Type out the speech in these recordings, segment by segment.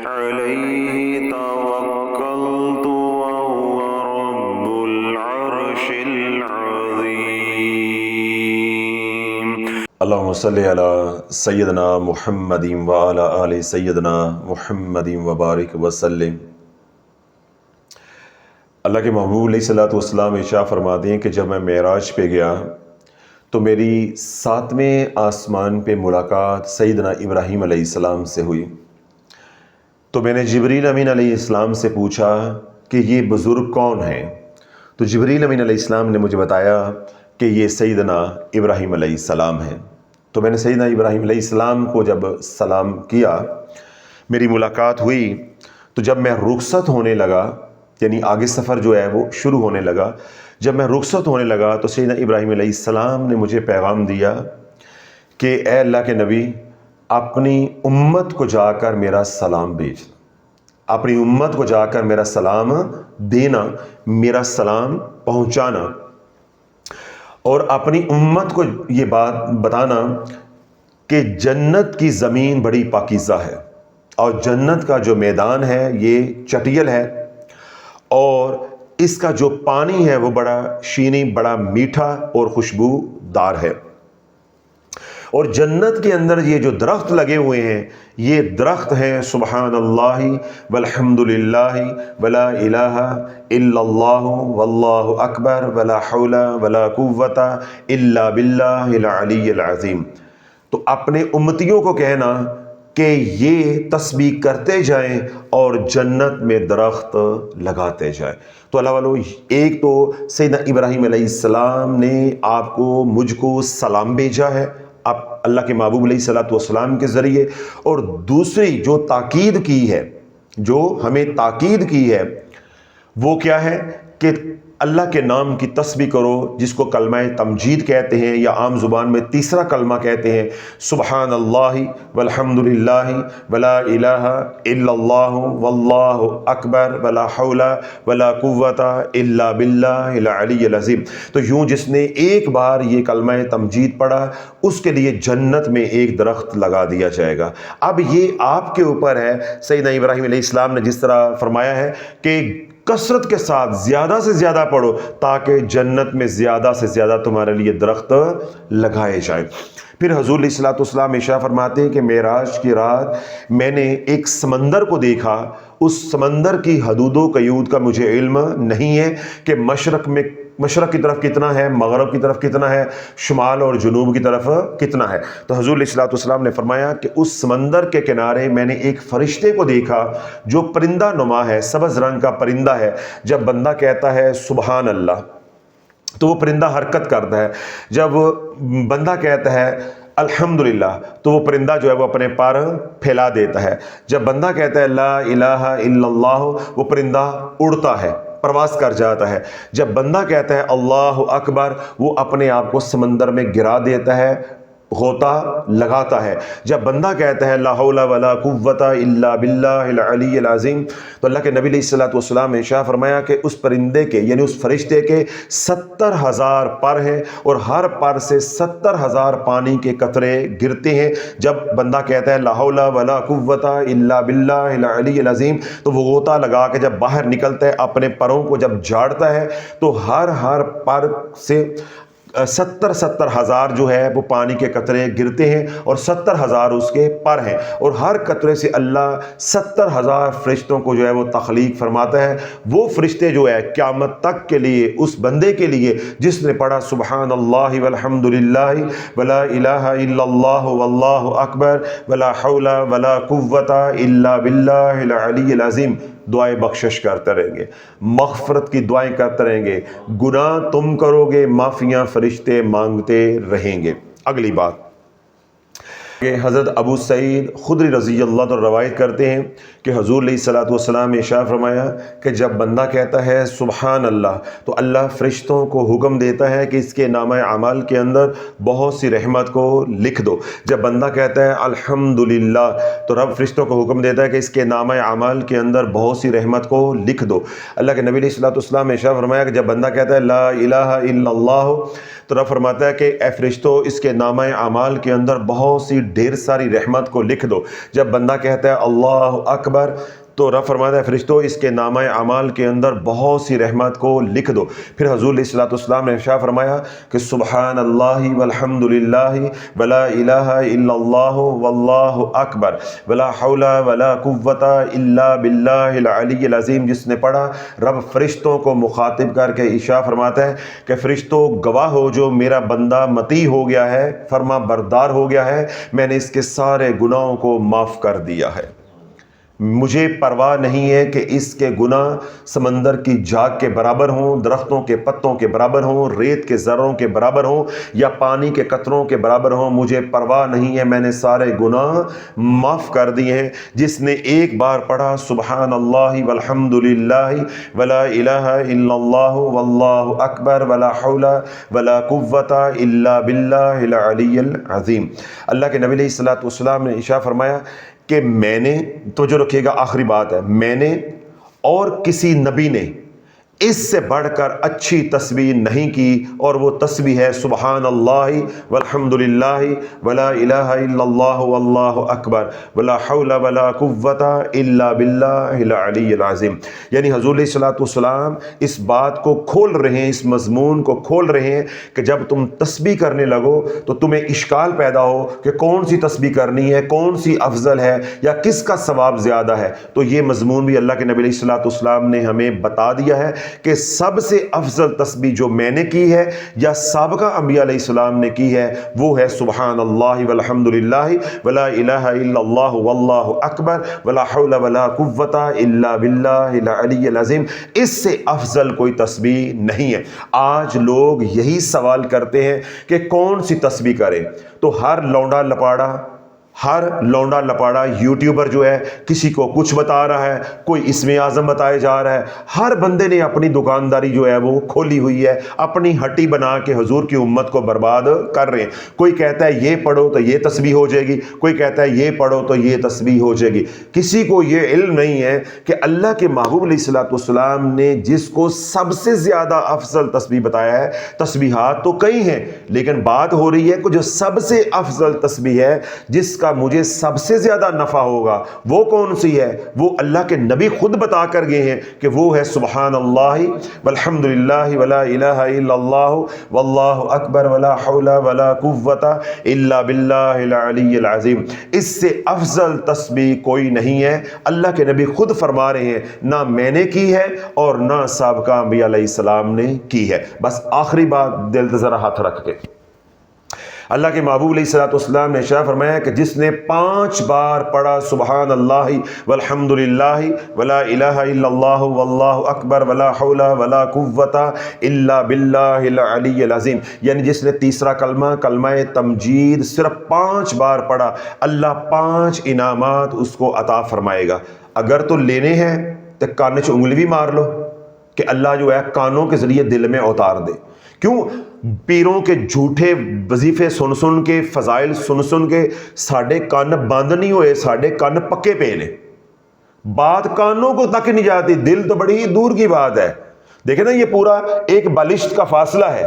عليه توكلت وهو رب العرش العظيم. اللهم صل علی سیدنا محمد وعلی آل سیدنا محمد وبارک وسلم۔ اللہ کے محبوب علیہ الصلوۃ والسلام ارشاد فرماتے ہیں کہ جب میں معراج پہ گیا تو میری 7ویں آسمان پہ ملاقات سیدنا ابراہیم علیہ السلام سے ہوئی۔ تو میں نے جبریل امین علیہ السلام سے پوچھا کہ یہ بزرگ کون ہیں؟ تو جبریل امین علیہ السلام نے مجھے بتایا کہ یہ سیدنا ابراہیم علیہ السلام ہیں۔ تو میں نے سیدنا ابراہیم علیہ السلام کو جب سلام کیا، میری ملاقات ہوئی، تو جب میں رخصت ہونے لگا، یعنی آگے سفر جو ہے وہ شروع ہونے لگا، جب میں رخصت ہونے لگا تو سیدنا ابراہیم علیہ السلام نے مجھے پیغام دیا کہ اے اللہ کے نبی، اپنی امت کو جا کر میرا سلام بھیج، اپنی امت کو جا کر میرا سلام دینا، میرا سلام پہنچانا، اور اپنی امت کو یہ بات بتانا کہ جنت کی زمین بڑی پاکیزہ ہے اور جنت کا جو میدان ہے یہ چٹیل ہے، اور اس کا جو پانی ہے وہ بڑا شیریں، بڑا میٹھا اور خوشبودار ہے، اور جنت کے اندر یہ جو درخت لگے ہوئے ہیں یہ درخت ہیں سبحان اللہ والحمد للہ ولا الہ الا اللہ واللہ اکبر ولا حول ولا قوت الا باللہ العلی العظیم۔ تو اپنے امتیوں کو کہنا کہ یہ تسبیح کرتے جائیں اور جنت میں درخت لگاتے جائیں۔ تو اللہ والو، ایک تو سیدنا ابراہیم علیہ السلام نے آپ کو مجھ کو سلام بھیجا ہے آپ اللہ کے محبوب علیہ الصلوۃ والسلام کے ذریعے، اور دوسری جو تاکید کی ہے، جو ہمیں تاکید کی ہے وہ کیا ہے کہ اللہ کے نام کی تسبیح کرو، جس کو کلمہ تمجید کہتے ہیں یا عام زبان میں تیسرا کلمہ کہتے ہیں، سبحان اللہ والحمد للہ ولا الہ الا اللہ واللہ اکبر ولا حول ولا قوت الا باللہ العلی العظیم۔ تو یوں جس نے ایک بار یہ کلمہ تمجید پڑھا اس کے لیے جنت میں ایک درخت لگا دیا جائے گا۔ اب یہ آپ کے اوپر ہے، سیدنا ابراہیم علیہ السلام نے جس طرح فرمایا ہے کہ کثرت کے ساتھ زیادہ سے زیادہ پڑھو تاکہ جنت میں زیادہ سے زیادہ تمہارے لیے درخت لگائے جائیں۔ پھر حضور علیہ الصلوۃ والسلام ارشاد فرماتے ہیں کہ معراج کی رات میں نے ایک سمندر کو دیکھا، اس سمندر کی حدود و قیود کا مجھے علم نہیں ہے کہ مشرق کی طرف کتنا ہے، مغرب کی طرف کتنا ہے، شمال اور جنوب کی طرف کتنا ہے۔ تو حضور علیہ الصلوۃ والسلام نے فرمایا کہ اس سمندر کے کنارے میں نے ایک فرشتے کو دیکھا جو پرندہ نما ہے، سبز رنگ کا پرندہ ہے۔ جب بندہ کہتا ہے سبحان اللہ تو وہ پرندہ حرکت کرتا ہے، جب بندہ کہتا ہے الحمدللہ تو وہ پرندہ جو ہے وہ اپنے پر پھیلا دیتا ہے، جب بندہ کہتا ہے لا الہ الا اللہ وہ پرندہ اڑتا ہے، پرواز کر جاتا ہے، جب بندہ کہتا ہے اللہ اکبر وہ اپنے آپ کو سمندر میں گرا دیتا ہے، غوطہ لگاتا ہے، جب بندہ کہتا ہے لا حول ولا قوت الا باللہ العلی العظیم تو اللہ کے نبی علیہ الصلوۃ والسلام نے ارشاد فرمایا کہ اس پرندے کے یعنی اس فرشتے کے 70,000 پر ہیں اور ہر پر سے 70,000 پانی کے قطرے گرتے ہیں۔ جب بندہ کہتا ہے لا حول ولا قوت الا باللہ العلی العظیم تو وہ غوطہ لگا کے جب باہر نکلتا ہے، اپنے پروں کو جب جھاڑتا ہے تو ہر پر سے 70,000 جو ہے وہ پانی کے قطرے گرتے ہیں اور 70,000 اس کے پر ہیں، اور ہر قطرے سے اللہ 70,000 فرشتوں کو جو ہے وہ تخلیق فرماتا ہے۔ وہ فرشتے جو ہے قیامت تک کے لیے اس بندے کے لیے جس نے پڑھا سبحان اللہ والحمد للہ ولا الہ الا اللہ واللہ اکبر ولا حول ولا قوت الا باللہ العلی العظیم دعائیں بخشش کرتے رہیں گے، مغفرت کی دعائیں کرتے رہیں گے، گناہ تم کرو گے معافیاں فرشتے مانگتے رہیں گے۔ اگلی بات کہ حضرت ابو سعید خدری رضی اللہ عنہ روایت کرتے ہیں کہ حضور علیہ الصلوۃ والسلام نے ارشاد فرمایا کہ جب بندہ کہتا ہے سبحان اللہ تو اللہ فرشتوں کو حکم دیتا ہے کہ اس کے نامہ اعمال کے اندر بہت سی رحمت کو لکھ دو۔ جب بندہ کہتا ہے الحمدللہ تو رب فرشتوں کو حکم دیتا ہے کہ اس کے نامہ اعمال کے اندر بہت سی رحمت کو لکھ دو۔ اللہ کے نبی علیہ الصلوۃ والسلام نے ارشاد فرمایا کہ جب بندہ کہتا ہے لا الہ الا اللہ تو رب فرماتا ہے کہ اے فرشتوں اس کے نامہ اعمال کے اندر بہت سی ڈھیر ساری رحمت کو لکھ دو۔ جب بندہ کہتا ہے اللہ اکبر تو رب فرماتا ہے فرشتوں اس کے نامہ اعمال کے اندر بہت سی رحمت کو لکھ دو۔ پھر حضور علیہ الصلوۃ والسلام نے ارشاد فرمایا کہ سبحان اللہ والحمد للہ ولا الہ الا اللہ واللہ اکبر ولا حول ولا قوت الا باللہ العلی العظیم۔ جس نے پڑھا رب فرشتوں کو مخاطب کر کے ارشاد فرماتا ہے کہ فرشتوں گواہ ہو جو میرا بندہ مطیع ہو گیا ہے، فرما بردار ہو گیا ہے، میں نے اس کے سارے گناہوں کو معاف کر دیا ہے۔ مجھے پرواہ نہیں ہے کہ اس کے گناہ سمندر کی جھاگ کے برابر ہوں، درختوں کے پتوں کے برابر ہوں، ریت کے ذروں کے برابر ہوں یا پانی کے قطروں کے برابر ہوں، مجھے پرواہ نہیں ہے، میں نے سارے گناہ معاف کر دیے ہیں۔ جس نے ایک بار پڑھا سبحان اللہ والحمد للہ ولا الہ الا اللہ واللہ اکبر ولا حول ولا قوت الا باللہ العلی العظیم۔ اللہ کے نبی علیہ الصلوۃ والسلام نے ارشاد فرمایا کہ میں نے، توجہ رکھیے گا آخری بات ہے، میں نے اور کسی نبی نے اس سے بڑھ کر اچھی تسبیح نہیں کی، اور وہ تسبیح ہے سبحان اللہ والحمد للہ ولا الہ الا اللہ واللہ اکبر ولا حول ولا قوت الا باللہ العلی العظیم۔ یعنی حضور علیہ الصلوۃ والسلام اس بات کو کھول رہے ہیں، اس مضمون کو کھول رہے ہیں کہ جب تم تسبیح کرنے لگو تو تمہیں اشکال پیدا ہو کہ کون سی تسبیح کرنی ہے، کون سی افضل ہے یا کس کا ثواب زیادہ ہے، تو یہ مضمون بھی اللہ کے نبی علیہ الصلوۃ والسلام نے ہمیں بتا دیا ہے کہ سب سے افضل تسبیح جو میں نے کی ہے یا سابقہ انبیاء علیہ السلام نے کی ہے وہ ہے سبحان اللہ والحمد للہ ولا الہ الا اللہ واللہ اکبر ولا حول ولا قوت الا باللہ العلی العظیم۔ اس سے افضل کوئی تسبیح نہیں ہے۔ آج لوگ یہی سوال کرتے ہیں کہ کون سی تسبیح کریں، تو ہر لونڈا لپاڑا یوٹیوبر جو ہے کسی کو کچھ بتا رہا ہے، کوئی اسم اعظم بتائے جا رہا ہے، ہر بندے نے اپنی دکانداری جو ہے وہ کھولی ہوئی ہے، اپنی ہٹی بنا کے حضور کی امت کو برباد کر رہے ہیں۔ کوئی کہتا ہے یہ پڑھو تو یہ تسبیح ہو جائے گی، کوئی کہتا ہے یہ پڑھو تو یہ تسبیح ہو جائے گی۔ کسی کو یہ علم نہیں ہے کہ اللہ کے محبوب علیہ الصلوۃ والسلام نے جس کو سب سے زیادہ افضل تسبیح بتایا ہے، تسبیحات تو کئی ہیں لیکن بات ہو رہی ہے کہ جو سب سے افضل تسبیح ہے، جس کا مجھے سب سے زیادہ نفع ہوگا، وہ کون سی ہے؟ وہ اللہ کے نبی خود بتا کر گئے ہیں کہ وہ ہے سبحان اللہ والحمد للہ ولا الہ الا اللہ واللہ اکبر ولا حول ولا قوت الا باللہ العلی العظیم۔ اس سے افضل تسبیح کوئی نہیں ہے۔ اللہ کے نبی خود فرما رہے ہیں نہ میں نے کی ہے اور نہ سابقہ انبیاء علیہ السلام نے کی ہے۔ بس آخری بات دل پہ ذرا ہاتھ رکھ کے، اللہ کے محبوب علیہ الصلوۃ والسلام نے ارشاد فرمایا کہ جس نے 5 بار پڑھا سبحان اللہ والحمد للہ ولا الہ الا اللہ واللہ اکبر ولا حول ولا قوت الا باللہ العلی العظیم، یعنی جس نے تیسرا کلمہ تمجید صرف 5 بار پڑھا، اللہ 5 انعامات اس کو عطا فرمائے گا۔ اگر تو لینے ہیں تو کان چ انگلی بھی مار لو کہ اللہ جو ہے کانوں کے ذریعے دل میں اتار دے۔ کیوں؟ پیروں کے جھوٹے وظیفے سن کے، فضائل سن کے ساڈے کان بند نہیں ہوئے، ساڈے کان پکے پے نے۔ بات کانوں کو تک نہیں جاتی، دل تو بڑی دور کی بات ہے۔ دیکھیں نا، یہ پورا ایک بالشت کا فاصلہ ہے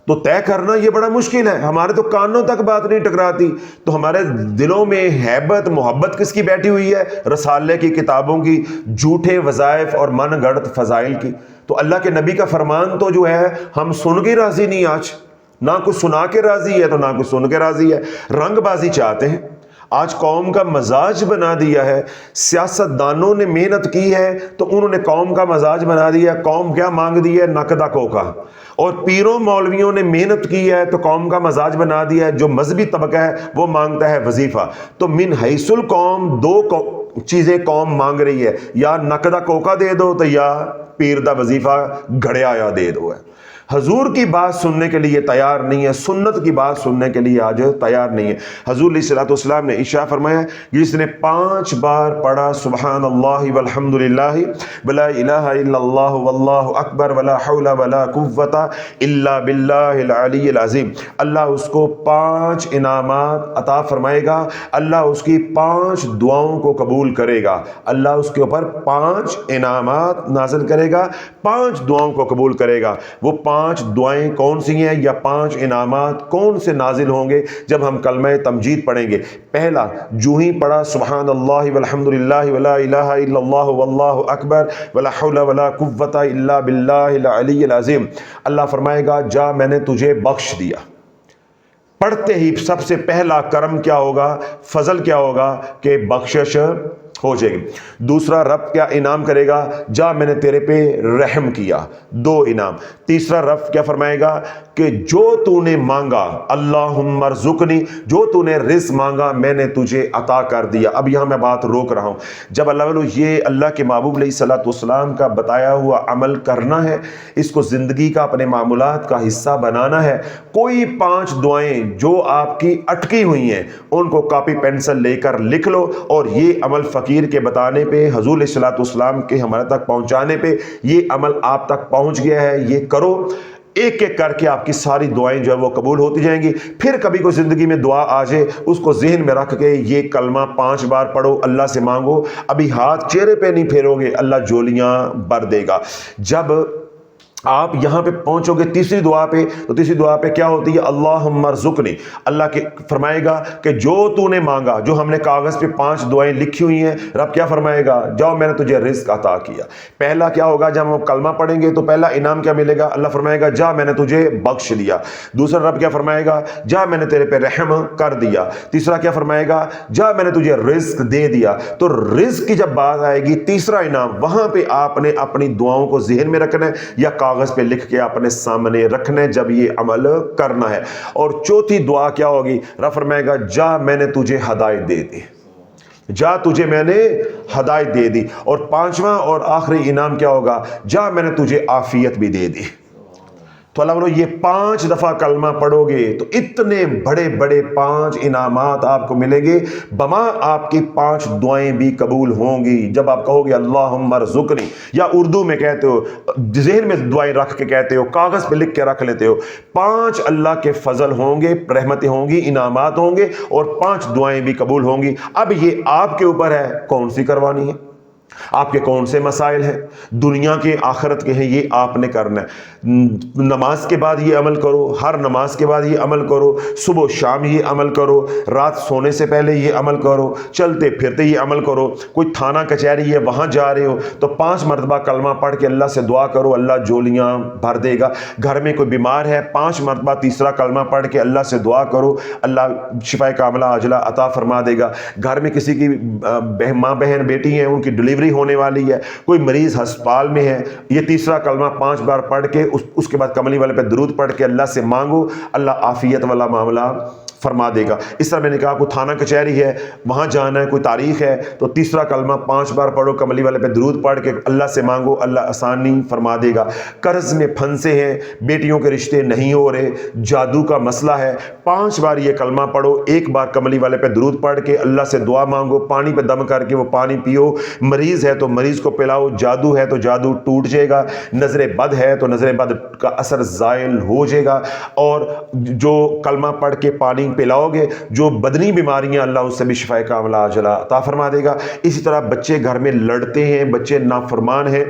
تو طے کرنا یہ بڑا مشکل ہے۔ ہمارے تو کانوں تک بات نہیں ٹکراتی، تو ہمارے دلوں میں ہیبت محبت کس کی بیٹھی ہوئی ہے؟ رسالے کی کتابوں کی، جھوٹے وظائف اور من گڑت فضائل کی۔ تو اللہ کے نبی کا فرمان تو جو ہے ہم سن کے راضی نہیں، آج نہ کوئی سنا کے راضی ہے تو نہ کوئی سن کے راضی ہے۔ رنگ بازی چاہتے ہیں، آج قوم کا مزاج بنا دیا ہے۔ سیاست دانوں نے محنت کی ہے تو انہوں نے قوم کا مزاج بنا دیا۔ قوم کیا مانگ دی ہے؟ نقدہ کوکا۔ اور پیروں مولویوں نے محنت کی ہے تو قوم کا مزاج بنا دیا ہے۔ جو مذہبی طبقہ ہے وہ مانگتا ہے وظیفہ۔ تو من حیث القوم 2 چیزیں قوم مانگ رہی ہے، یا نقدہ کوکا دے دو تو یا پیر دا وظیفہ گھڑیا یا دے دو ہے۔ حضور کی بات سننے کے لیے تیار نہیں ہے، سنت کی بات سننے کے لیے آج تیار نہیں ہے۔ حضور علیہ الصلوۃ والسلام نے ارشاد فرمایا جس نے 5 بار پڑھا سبحان اللہ والحمد للہ ولا الہ الا اللہ واللہ اکبر ولا حول ولا قوت الا باللہ العلی العظیم، اللہ اس کو 5 انعامات عطا فرمائے گا، اللہ اس کی 5 دعاؤں کو قبول کرے گا، اللہ اس کے اوپر 5 انعامات نازل کرے گا، 5 دعاؤں کو قبول کرے گا۔ وہ 5 دعائیں کون سی ہیں یا 5 انعامات کون سے نازل ہوں گے جب ہم کلمہ تمجید پڑھیں گے؟ پہلا، جو ہی پڑھا سبحان اللہ والحمد للہ ولا الہ الا اللہ واللہ اکبر ولا حول ولا قوۃ الا باللہ العلی العظیم، اللہ فرمائے گا جا میں نے تجھے بخش دیا۔ پڑھتے ہی سب سے پہلا کرم کیا ہوگا، فضل کیا ہوگا کہ بخشش ہو جائے گی۔ دوسرا، رب کیا انعام کرے گا، جا میں نے تیرے پہ رحم کیا، 2 انعام۔ تیسرا، رب کیا فرمائے گا کہ جو تو نے مانگا اللہم ارزقنی، جو تو نے رزق مانگا میں نے تجھے عطا کر دیا۔ اب یہاں میں بات روک رہا ہوں، جب اللہ والو یہ اللہ کے محبوب علیہ الصلوۃ والسلام کا بتایا ہوا عمل کرنا ہے، اس کو زندگی کا اپنے معمولات کا حصہ بنانا ہے، کوئی 5 دعائیں جو آپ کی اٹکی ہوئی ہیں ان کو کاپی پینسل لے کر لکھ لو، اور یہ عمل فقیر کے بتانے پہ، حضور علیہ الصلوۃ والسلام کے ہمارے تک پہنچانے پہ یہ عمل آپ تک پہنچ گیا ہے، یہ کرو۔ ایک ایک کر کے آپ کی ساری دعائیں جو ہے وہ قبول ہوتی جائیں گی۔ پھر کبھی کوئی زندگی میں دعا آ جائے اس کو ذہن میں رکھ کے یہ کلمہ 5 بار پڑھو، اللہ سے مانگو، ابھی ہاتھ چہرے پہ نہیں پھیرو گے، اللہ جولیاں بھر دے گا۔ جب آپ یہاں پہ پہنچو گے تیسری دعا پہ، تو تیسری دعا پہ کیا ہوتی ہے، اللہم ارزقنی، اللہ کے فرمائے گا کہ جو تو نے مانگا، جو ہم نے کاغذ پہ 5 دعائیں لکھی ہوئی ہیں، رب کیا فرمائے گا، جاؤ میں نے تجھے رزق عطا کیا۔ پہلا کیا ہوگا، جب ہم کلمہ پڑھیں گے تو پہلا انعام کیا ملے گا، اللہ فرمائے گا جا میں نے تجھے بخش دیا۔ دوسرا، رب کیا فرمائے گا، جا میں نے تیرے پہ رحم کر دیا۔ تیسرا کیا فرمائے گا، جا میں نے تجھے رزق دے دیا۔ تو رزق کی جب بات آئے گی، تیسرا انعام، وہاں پہ آپ نے اپنی دعاؤں کو ذہن میں رکھنا ہے یا کاغذ پہ لکھ کے اپنے سامنے رکھنا ہے جب یہ عمل کرنا ہے۔ اور چوتھی دعا کیا ہوگی، رب فرمائے گا جا میں نے تجھے ہدایت دے دی، جا تجھے میں نے ہدایت دے دی۔ اور 5واں اور آخری انعام کیا ہوگا، جا میں نے تجھے عافیت بھی دے دی۔ تو اللہ بولو یہ 5 دفعہ کلمہ پڑھو گے تو اتنے بڑے بڑے 5 انعامات آپ کو ملیں گے، بما آپ کی 5 دعائیں بھی قبول ہوں گی۔ جب آپ کہو گے اللہم ارزقنی، یا اردو میں کہتے ہو، ذہن میں دعائیں رکھ کے کہتے ہو، کاغذ پہ لکھ کے رکھ لیتے ہو، 5 اللہ کے فضل ہوں گے، رحمتیں ہوں گی، انعامات ہوں گے، اور 5 دعائیں بھی قبول ہوں گی۔ اب یہ آپ کے اوپر ہے کون سی کروانی ہے، آپ کے کون سے مسائل ہیں، دنیا کے آخرت کے ہیں، یہ آپ نے کرنا ہے۔ نماز کے بعد یہ عمل کرو، ہر نماز کے بعد یہ عمل کرو، صبح و شام یہ عمل کرو، رات سونے سے پہلے یہ عمل کرو، چلتے پھرتے یہ عمل کرو، کوئی تھانہ کچہری ہے وہاں جا رہے ہو تو 5 مرتبہ کلمہ پڑھ کے اللہ سے دعا کرو، اللہ جولیاں بھر دے گا۔ گھر میں کوئی بیمار ہے، 5 مرتبہ تیسرا کلمہ پڑھ کے اللہ سے دعا کرو، اللہ شفائے کاملہ عاجلہ عطا فرما دے گا۔ گھر میں کسی کی ماں بہن بیٹی ہیں، ان کی ڈلیوری ہونے والی ہے، کوئی مریض ہسپتال میں ہے، یہ تیسرا کلمہ 5 بار پڑھ کے اس کے بعد کملی والے پہ درود پڑھ کے اللہ سے مانگو، اللہ عافیت والا معاملہ فرما دے گا۔ اس طرح میں نے کہا کوئی تھانہ کچہری ہے وہاں جانا ہے، کوئی تاریخ ہے تو تیسرا کلمہ 5 بار پڑھو، کملی والے پہ درود پڑھ کے اللہ سے مانگو، اللہ آسانی فرما دے گا۔ قرض میں پھنسے ہیں، بیٹیوں کے رشتے نہیں ہو رہے، جادو کا مسئلہ ہے، 5 بار یہ کلمہ پڑھو، 1 بار کملی والے پہ درود پڑھ کے اللہ سے دعا مانگو، پانی پہ دم کر کے وہ پانی پیو، مریض ہے تو مریض کو پلاؤ، جادو ہے تو جادو ٹوٹ جائے گا، نظر بد ہے تو نظر بد کا اثر زائل ہو جائے گا، اور جو کلمہ پڑھ کے پانی پلاؤ گے، جو بدنی بیماریاں اللہ اس سے بھی شفائے کاملہ عاجلہ عطا فرما دے گا۔ اسی طرح بچے گھر میں لڑتے ہیں، بچے نافرمان ہیں،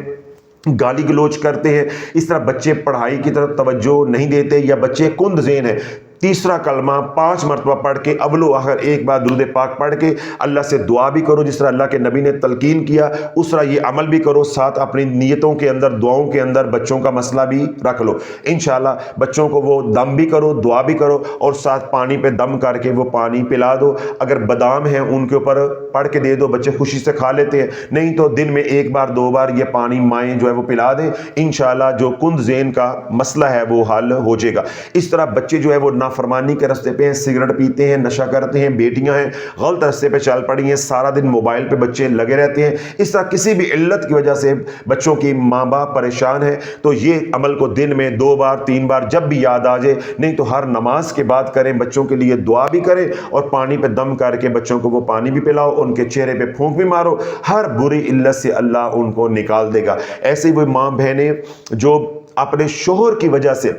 گالی گلوچ کرتے ہیں، اس طرح بچے پڑھائی کی طرف توجہ نہیں دیتے یا بچے کند ذہن ہیں، تیسرا کلمہ 5 مرتبہ پڑھ کے اول و آخر 1 بار درود پاک پڑھ کے اللہ سے دعا بھی کرو، جس طرح اللہ کے نبی نے تلقین کیا اس طرح یہ عمل بھی کرو، ساتھ اپنی نیتوں کے اندر، دعاؤں کے اندر بچوں کا مسئلہ بھی رکھ لو۔ انشاءاللہ بچوں کو وہ دم بھی کرو، دعا بھی کرو، اور ساتھ پانی پہ دم کر کے وہ پانی پلا دو۔ اگر بادام ہیں ان کے اوپر پڑھ کے دے دو، بچے خوشی سے کھا لیتے ہیں، نہیں تو دن میں 1 بار 2 بار یہ پانی مائیں جو ہے وہ پلا دیں، انشاءاللہ جو کند ذہن کا مسئلہ ہے وہ حل ہو جائے گا۔ اس طرح بچے جو ہے وہ نافرمانی کے راستے پہ ہیں، سگریٹ پیتے ہیں، نشہ کرتے ہیں، بیٹیاں ہیں غلط راستے پہ چل پڑی ہیں، سارا دن موبائل پہ بچے لگے رہتے ہیں، اس طرح کسی بھی علت کی وجہ سے بچوں کی ماں باپ پریشان ہیں، تو یہ عمل کو دن میں 2 بار 3 بار جب بھی یاد آ جائے، نہیں تو ہر نماز کے بعد کریں، بچوں کے لیے دعا بھی کریں، اور پانی پہ دم کر کے بچوں کو وہ پانی بھی پلاؤ، ان کے چہرے پہ پھونک بھی مارو، ہر بری علت سے اللہ ان کو نکال دے گا۔ ایسے وہ ماں بہنیں جو اپنے شوہر کی وجہ سے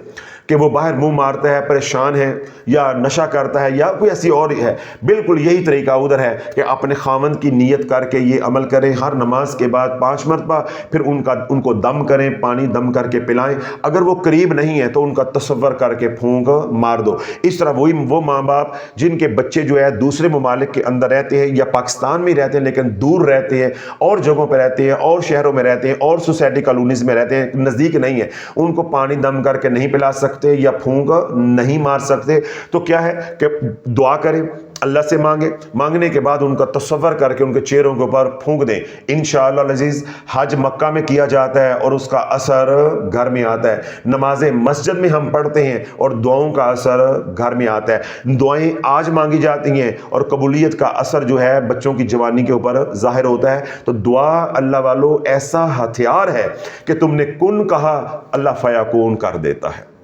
کہ وہ باہر منہ مارتا ہے، پریشان ہے یا نشہ کرتا ہے یا کوئی ایسی اور ہے، بالکل یہی طریقہ ادھر ہے کہ اپنے خاوند کی نیت کر کے یہ عمل کریں، ہر نماز کے بعد 5 مرتبہ، پھر ان کو دم کریں، پانی دم کر کے پلائیں، اگر وہ قریب نہیں ہے تو ان کا تصور کر کے پھونک مار دو۔ اس طرح وہ ماں باپ جن کے بچے جو ہے دوسرے ممالک کے اندر رہتے ہیں یا پاکستان میں رہتے ہیں لیکن دور رہتے ہیں اور جگہوں پہ رہتے ہیں اور شہروں میں رہتے ہیں اور سوسائٹی کالونیز میں رہتے ہیں، نزدیک نہیں ہے، ان کو پانی دم کر کے نہیں پلا سکتے یا پھونک نہیں مار سکتے، تو کیا ہے کہ دعا کریں، اللہ سے مانگنے کے بعد ان کا تصور کر کے ان کے چہروں کے اوپر پھونک دیں۔ انشاءاللہ العزیز حج مکہ میں کیا جاتا ہے اور اس کا اثر گھر میں آتا ہے، نمازیں مسجد میں ہم پڑھتے ہیں اور دعاؤں کا اثر گھر میں آتا ہے، دعائیں آج مانگی جاتی ہیں اور قبولیت کا اثر جو ہے بچوں کی جوانی کے اوپر ظاہر ہوتا ہے۔ تو دعا اللہ والو ایسا ہتھیار ہے کہ تم نے کن کہا اللہ فیکون کر دیتا ہے۔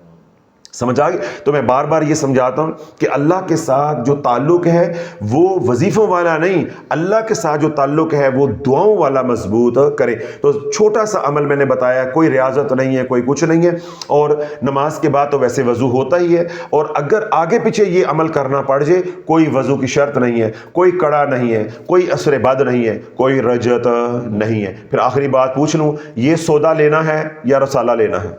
سمجھ آگئی؟ تو میں بار بار یہ سمجھاتا ہوں کہ اللہ کے ساتھ جو تعلق ہے وہ وظیفوں والا نہیں، اللہ کے ساتھ جو تعلق ہے وہ دعاؤں والا مضبوط کریں۔ تو چھوٹا سا عمل میں نے بتایا، کوئی ریاضت نہیں ہے، کوئی کچھ نہیں ہے، اور نماز کے بعد تو ویسے وضو ہوتا ہی ہے، اور اگر آگے پیچھے یہ عمل کرنا پڑ جائے کوئی وضو کی شرط نہیں ہے، کوئی کڑا نہیں ہے، کوئی عصر بد نہیں ہے، کوئی رجت نہیں ہے۔ پھر آخری بات پوچھ لوں، یہ سودا لینا ہے یا رسالہ لینا ہے؟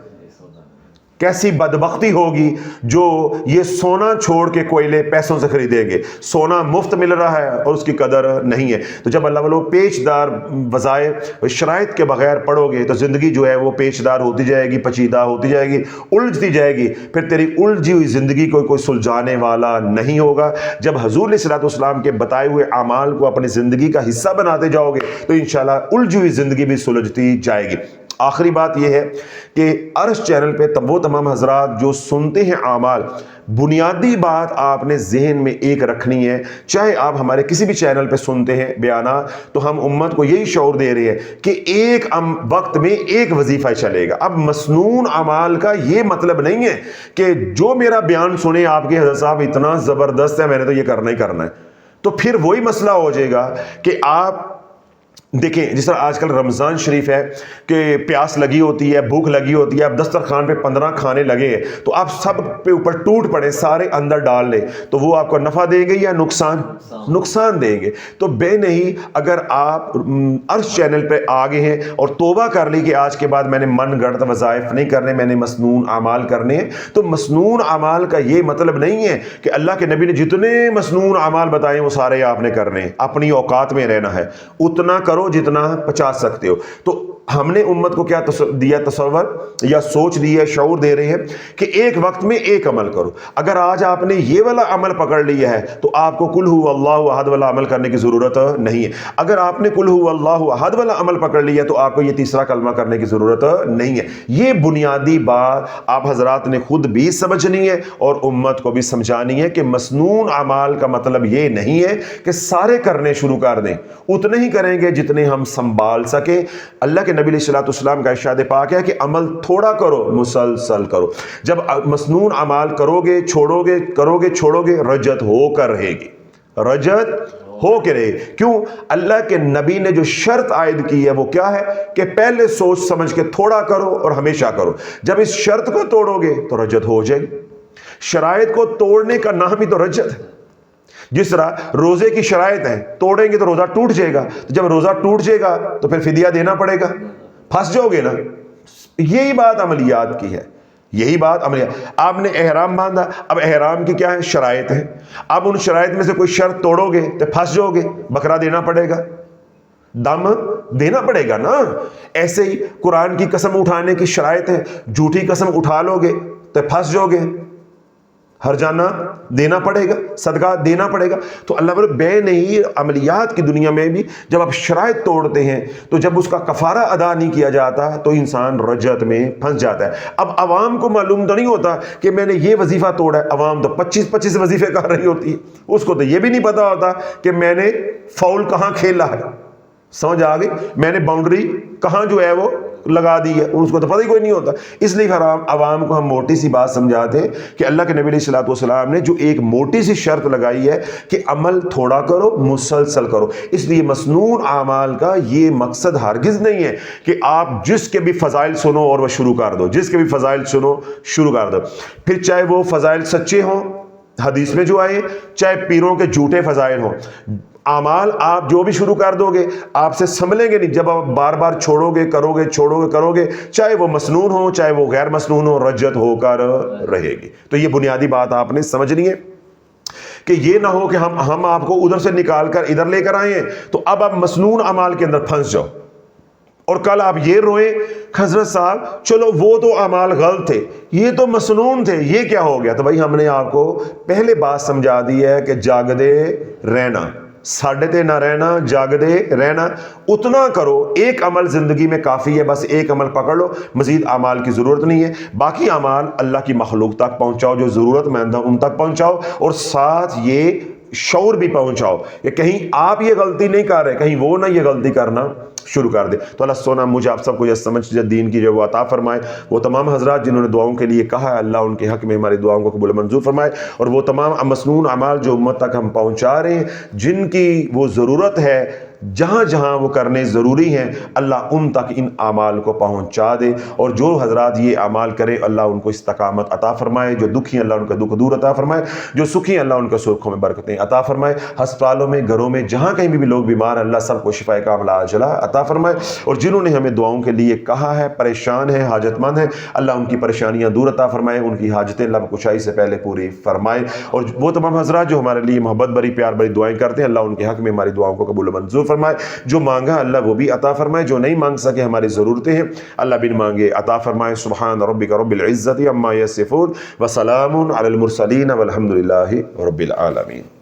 کیسی بدبختی ہوگی جو یہ سونا چھوڑ کے کوئلے پیسوں سے خریدیں گے، سونا مفت مل رہا ہے اور اس کی قدر نہیں ہے۔ تو جب اللہ والو پیچدار وظائف شرائط کے بغیر پڑھو گے تو زندگی جو ہے وہ پیچدار ہوتی جائے گی، پیچیدہ ہوتی جائے گی، الجھتی جائے گی، پھر تیری الجھی ہوئی زندگی کو کوئی سلجھانے والا نہیں ہوگا۔ جب حضور علیہ الصلوۃ والسلام کے بتائے ہوئے اعمال کو اپنی زندگی کا حصہ بناتے جاؤ گے تو انشاءاللہ الجھی ہوئی زندگی بھی سلجھتی جائے گی۔ آخری بات یہ ہے کہ عرش چینل پہ وہ تمام حضرات جو سنتے ہیں اعمال، بنیادی بات آپ نے ذہن میں ایک رکھنی ہے، چاہے آپ ہمارے کسی بھی چینل پہ سنتے ہیں بیانات، تو ہم امت کو یہی شعور دے رہے ہیں کہ ایک وقت میں ایک وظیفہ چلے گا۔ اب مسنون اعمال کا یہ مطلب نہیں ہے کہ جو میرا بیان سنے آپ کے حضرت صاحب اتنا زبردست ہے میں نے تو یہ کرنا ہی کرنا ہے، تو پھر وہی مسئلہ ہو جائے گا کہ آپ دیکھیں جس طرح آج کل رمضان شریف ہے کہ پیاس لگی ہوتی ہے، بھوک لگی ہوتی ہے، اب دسترخوان پہ 15 کھانے لگے ہیں تو آپ سب پہ اوپر ٹوٹ پڑے، سارے اندر ڈال لیں، تو وہ آپ کو نفع دیں گے یا نقصان دیں گے؟ تو بے نہیں، اگر آپ عرش چینل پہ آگے ہیں اور توبہ کر لی کہ آج کے بعد میں نے من گڑت وظائف نہیں کرنے، میں نے مسنون اعمال کرنے ہیں، تو مسنون اعمال کا یہ مطلب نہیں ہے کہ اللہ کے نبی نے جتنے مسنون اعمال بتائے وہ سارے آپ نے کرنے ہیں، اپنی اوقات میں رہنا ہے، اتنا کرو جتنا پچا سکتے ہو۔ تو ہم نے امت کو کیا دیا تصور یا سوچ دی ہے، شعور دے رہے ہیں کہ ایک وقت میں ایک عمل کرو۔ اگر آج آپ نے یہ والا عمل پکڑ لیا ہے تو آپ کو قل هو اللہ احد والا عمل کرنے کی ضرورت نہیں ہے۔ اگر آپ نے قل هو اللہ احد والا عمل پکڑ لیا ہے تو آپ کو یہ تیسرا کلمہ کرنے کی ضرورت نہیں ہے۔ یہ بنیادی بات آپ حضرات نے خود بھی سمجھنی ہے اور امت کو بھی سمجھانی ہے کہ مسنون اعمال کا مطلب یہ نہیں ہے کہ سارے کرنے شروع کر دیں، اتنے ہی کریں گے جتنے ہم سنبھال سکیں۔ اللہ کے نبی علیہ الصلوۃ والسلام کا ارشاد پاک ہے کہ عمل تھوڑا کرو، مسلسل کرو۔ جب مسنون اعمال کرو گے چھوڑو گے رجت ہو کر رہے گی، رجت ہو کے رہے۔ کیوں؟ اللہ کے نبی نے جو شرط عائد کی ہے وہ کیا ہے کہ پہلے سوچ سمجھ کے تھوڑا کرو اور ہمیشہ کرو۔ جب اس شرط کو توڑو گے تو رجت ہو جائے گی۔ شرائط کو توڑنے کا نام ہی تو رجت ہے۔ جس طرح روزے کی شرائط ہے، توڑیں گے تو روزہ ٹوٹ جائے گا، تو جب روزہ ٹوٹ جائے گا تو پھر فدیہ دینا پڑے گا، پھنس جاؤ گے نا۔ یہی بات عملیات کی ہے، یہی بات عملیات۔ آپ نے احرام باندھا، اب احرام کی کیا ہے؟ شرائط ہے۔ اب ان شرائط میں سے کوئی شرط توڑو گے تو پھنس جاؤ گے، بکرا دینا پڑے گا، دم دینا پڑے گا نا۔ ایسے ہی قرآن کی قسم اٹھانے کی شرائط ہے، جھوٹی قسم اٹھا لو گے تو پھنس جاؤ گے، ہر جانا دینا پڑے گا، صدقہ دینا پڑے گا۔ تو اللہ بولے بے نہیں، عملیات کی دنیا میں بھی جب آپ شرائط توڑتے ہیں تو جب اس کا کفارہ ادا نہیں کیا جاتا تو انسان رجت میں پھنس جاتا ہے۔ اب عوام کو معلوم تو نہیں ہوتا کہ میں نے یہ وظیفہ توڑا ہے، عوام تو 25 وظیفے کر رہی ہوتی ہے، اس کو تو یہ بھی نہیں پتا ہوتا کہ میں نے فاؤل کہاں کھیلا ہے، سمجھ آ گئی، میں نے باؤنڈری کہاں جو ہے وہ لگا دی ہے، اس کو تو پتہ ہی کوئی نہیں ہوتا. اس لیے عوام کو ہم موٹی سی بات سمجھاتے ہیں کہ اللہ کے نبی علیہ الصلوۃ والسلام نے جو ایک موٹی سی شرط لگائی ہے کہ عمل تھوڑا کرو، مسلسل کرو. اس لیے مسنون اعمال کا یہ مقصد ہرگز نہیں ہے کہ آپ جس کے بھی فضائل سنو اور وہ شروع کر دو، جس کے بھی فضائل سنو شروع کر دو، پھر چاہے وہ فضائل سچے ہوں حدیث میں جو آئے، چاہے پیروں کے جھوٹے فضائل ہوں. اعمال آپ جو بھی شروع کر دو گے آپ سے سنبھلیں گے نہیں. جب آپ بار بار چھوڑو گے، کرو گے، چاہے وہ مسنون ہو چاہے وہ غیر مسنون ہو، رجت ہو کر رہے گی. تو یہ بنیادی بات آپ نے سمجھنی ہے کہ یہ نہ ہو کہ ہم آپ کو ادھر سے نکال کر ادھر لے کر آئے ہیں تو اب آپ مسنون اعمال کے اندر پھنس جاؤ اور کل آپ یہ روئیں حضرت صاحب چلو وہ تو اعمال غلط تھے، یہ تو مسنون تھے، یہ کیا ہو گیا. تو بھائی ہم نے آپ کو پہلے بات سمجھا دی ہے کہ جاگدے رہنا، ساڑھے تے نہ رہنا، جاگدے رہنا. اتنا کرو، ایک عمل زندگی میں کافی ہے، بس ایک عمل پکڑ لو، مزید اعمال کی ضرورت نہیں ہے. باقی اعمال اللہ کی مخلوق تک پہنچاؤ، جو ضرورت مند ہے ان تک پہنچاؤ، اور ساتھ یہ شعور بھی پہنچاؤ کہ کہیں آپ یہ غلطی نہیں کر رہے، کہیں وہ نہ یہ غلطی کرنا شروع کر دے. تو اللہ سونا مجھے آپ سب کو یہ سمجھ دین کی جو عطا فرمائے. وہ تمام حضرات جنہوں نے دعاؤں کے لیے کہا ہے، اللہ ان کے حق میں ہماری دعاؤں کو قبول منظور فرمائے. اور وہ تمام مسنون اعمال جو امت تک ہم پہنچا رہے ہیں، جن کی وہ ضرورت ہے، جہاں جہاں وہ کرنے ضروری ہیں، اللہ ان تک ان اعمال کو پہنچا دے. اور جو حضرات یہ اعمال کرے اللہ ان کو استقامت عطا فرمائے. جو دکھی اللہ ان کا دکھ دور عطا فرمائے، جو سکھی اللہ ان کے سرخوں میں برکتیں عطا فرمائے. ہسپتالوں میں، گھروں میں، جہاں کہیں بھی لوگ بیمار ہیں، اللہ سب کو شفا کاملہ عاجلہ عطا فرمائے. اور جنہوں نے ہمیں دعاؤں کے لیے کہا ہے، پریشان ہیں، حاجت مند ہیں، اللہ ان کی پریشانیاں دور عطا فرمائے، ان کی حاجتیں اللہ کشائی سے پہلے پوری فرمائے. اور وہ تمام حضرات جو ہمارے لیے محبت بری پیار بری دعائیں کرتے ہیں، اللہ ان کے حق میں ہماری دعاؤں کو قبول منظور فرمائے. جو مانگا اللہ وہ بھی عطا فرمائے، جو نہیں مانگ سکے ہماری ضرورتیں ہیں اللہ بن مانگے عطا فرمائے. سبحان ربک رب العزت عما یصفون وسلام علی المرسلین والحمد للہ رب العالمین.